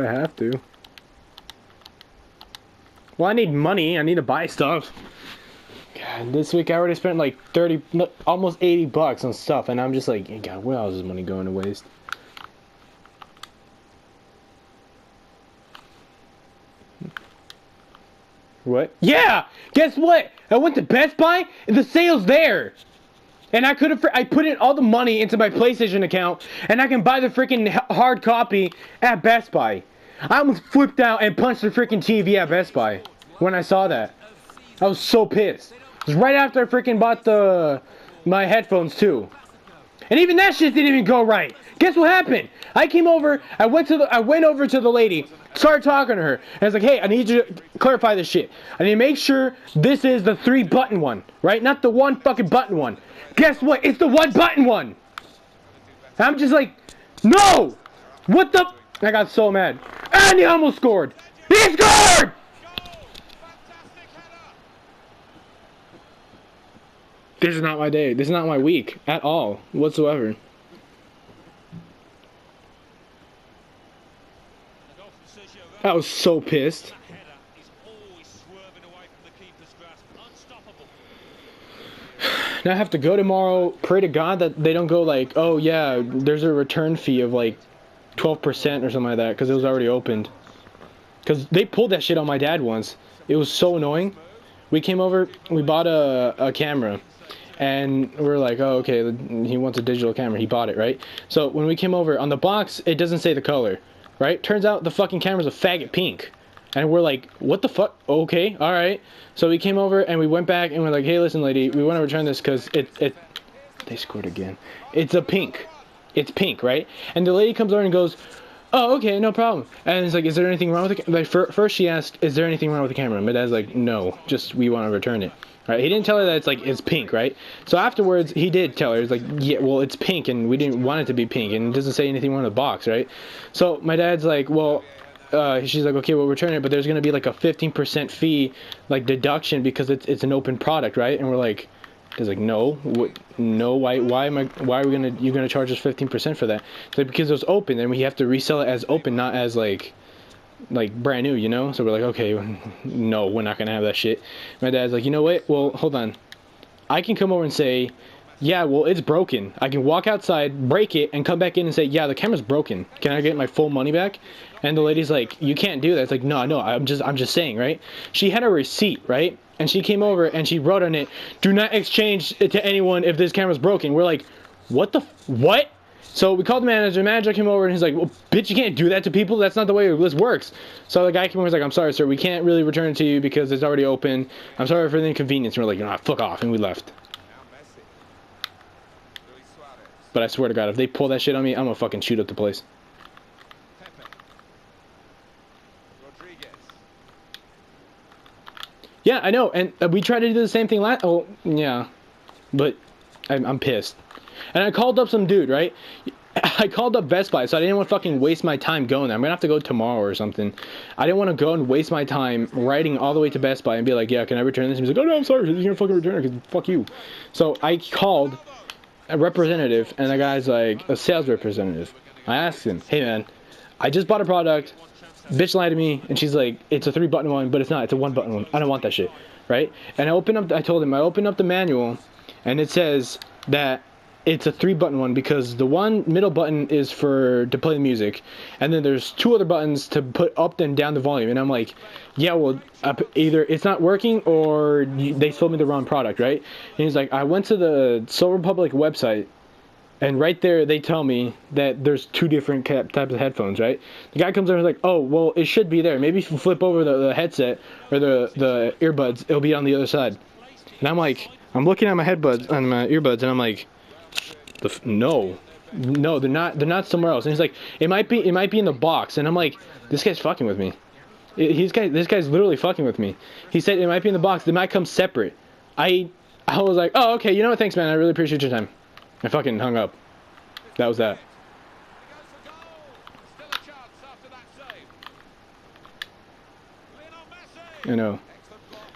I have to. Well, I need money. I need to buy stuff. God, this week I already spent like 30, almost 80 bucks on stuff, and I'm just like, hey, God, where else is money going to waste? What? Yeah! Guess what? I went to Best Buy, and the sale's there! And I could have, I put in all the money into my PlayStation account, and I can buy the freaking hard copy at Best Buy. I almost flipped out and punched the freaking TV at Best Buy when I saw that. I was so pissed. It was right after I freaking bought my headphones too. And even that shit didn't even go right. Guess what happened? I came over, I went over to the lady, started talking to her, and I was like, hey, I need you to clarify this shit. I need to make sure this is the 3-button one, right? Not the one fucking button one. Guess what? It's the 1-button one. I'm just like, no! What the? I got so mad. And he almost scored. He scored! This is not my day. This is not my week at all, whatsoever. I was so pissed. Now I have to go tomorrow, pray to God that they don't go like, oh yeah, there's a return fee of like 12% or something like that, because it was already opened. Because they pulled that shit on my dad once. It was so annoying. We came over, we bought a camera. And we're like, oh, okay, he wants a digital camera. He bought it, right? So when we came over, on the box, it doesn't say the color, right? Turns out the fucking camera's a faggot pink. And we're like, what the fuck? Okay, all right. So we came over and we went back and we're like, hey, listen, lady, we want to return this because they scored again. It's a pink. It's pink, right? And the lady comes over and goes, oh, okay, no problem. And it's like, is there anything wrong with the camera? Like, first she asked, is there anything wrong with the camera? My dad's like, no, just we want to return it. Right? He didn't tell her that it's pink, right? So afterwards, he did tell her. It's like, yeah, well, it's pink, and we didn't want it to be pink, and it doesn't say anything wrong with the box, right? So my dad's like, well, she's like, okay, we'll return it, but there's gonna be like a 15% fee, like deduction because it's an open product, right? And we're like, he's like, no, no, why are you gonna charge us 15% for that? It's like, because it was open, and we have to resell it as open, not as like brand new, you know? So we're like, okay, no, we're not gonna have that shit. My dad's like, you know what? Well, hold on. I can come over and say, yeah, well, it's broken. I can walk outside, break it, and come back in and say, yeah, the camera's broken. Can I get my full money back? And the lady's like, you can't do that. It's like, no, I'm just saying, right? She had a receipt, right? And she came over and she wrote on it, do not exchange it to anyone if this camera's broken. We're like, what? So we called the manager. The manager came over and he's like, well, bitch, you can't do that to people. That's not the way this works. So the guy came over and was like, I'm sorry, sir. We can't really return it to you because it's already open. I'm sorry for the inconvenience. And we're like, nah, fuck off. And we left. But I swear to God, if they pull that shit on me, I'm gonna fucking shoot up the place. Yeah, I know. And we tried to do the same thing last... Oh, yeah. But I'm pissed. And I called up some dude, right? I called up Best Buy, so I didn't want to fucking waste my time going there. I'm going to have to go tomorrow or something. I didn't want to go and waste my time riding all the way to Best Buy and be like, yeah, can I return this? And he's like, oh, no, I'm sorry. You're going to fucking return it because fuck you. So I called a representative, and the guy's like, a sales representative. I asked him, hey, man, I just bought a product. Bitch lied to me, and she's like, it's a 3-button one, but it's not. It's a 1-button one. I don't want that shit, right? And I told him, I opened up the manual, and it says that it's a 3-button one because the one middle button is to play the music, and then there's 2 other buttons to put up and down the volume. And I'm like, yeah, well, either it's not working or they sold me the wrong product, right? And he's like, I went to the Soul Republic website, and right there they tell me that there's 2 different types of headphones, right? The guy comes over and is like, oh, well, it should be there. Maybe if you flip over the headset or the earbuds, it'll be on the other side. And I'm like, I'm looking at my earbuds, and I'm like, no, they're not somewhere else. And he's like, it might be in the box. And I'm like, this guy's fucking with me. This guy's literally fucking with me. He said it might be in the box. They might come separate. I was like, oh, okay, you know what? Thanks, man. I really appreciate your time. I fucking hung up. That was that. I know.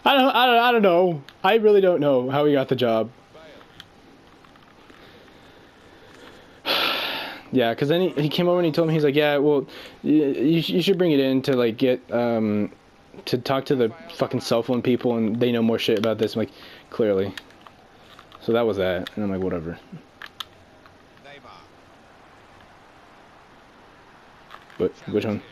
I don't know. I really don't know how he got the job. Yeah, because then he came over and he told me, he's like, yeah, well, you should bring it in to like get to talk to the fucking cell phone people and they know more shit about this. I'm like, clearly. So that was that, and I'm like, whatever. But which one?